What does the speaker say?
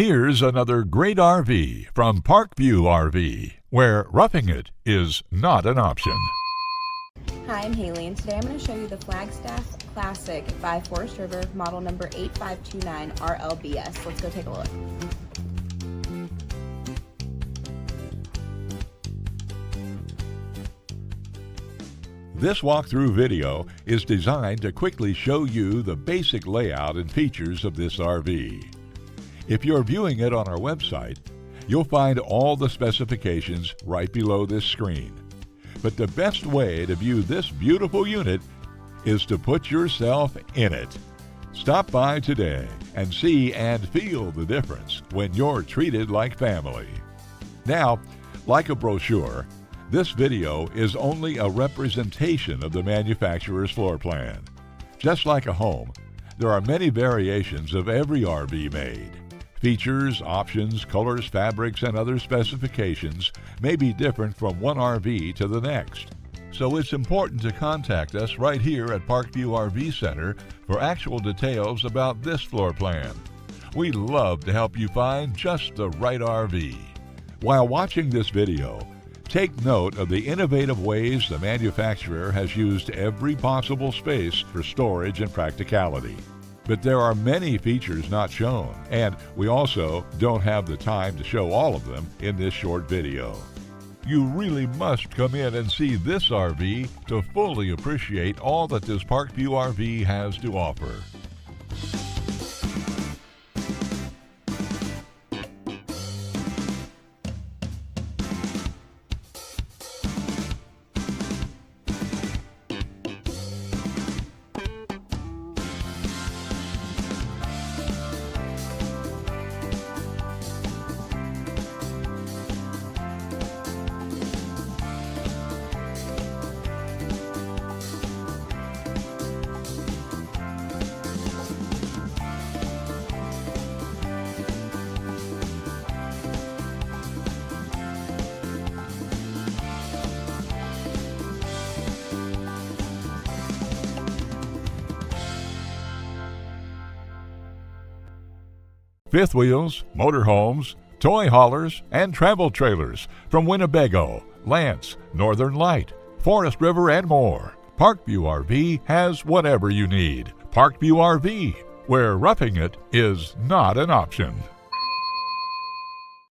Here's another great RV from Parkview RV, where roughing it is not an option. Hi, I'm Haley, and today I'm going to show you the Flagstaff Classic by Forest River, model number 8529RLBS. Let's go take a look. This walkthrough video is designed to quickly show you the basic layout and features of this RV. If you're viewing it on our website, you'll find all the specifications right below this screen. But the best way to view this beautiful unit is to put yourself in it. Stop by today and see and feel the difference when you're treated like family. Now, like a brochure, this video is only a representation of the manufacturer's floor plan. Just like a home, there are many variations of every RV made. Features, options, colors, fabrics, and other specifications may be different from one RV to the next. So it's important to contact us right here at Parkview RV Center for actual details about this floor plan. We love to help you find just the right RV. While watching this video, take note of the innovative ways the manufacturer has used every possible space for storage and practicality. But there are many features not shown, and we also don't have the time to show all of them in this short video. You really must come in and see this RV to fully appreciate all that this Parkview RV has to offer. Fifth wheels, motorhomes, toy haulers, and travel trailers from Winnebago, Lance, Northern Light, Forest River, and more. Parkview RV has whatever you need. Parkview RV, where roughing it is not an option.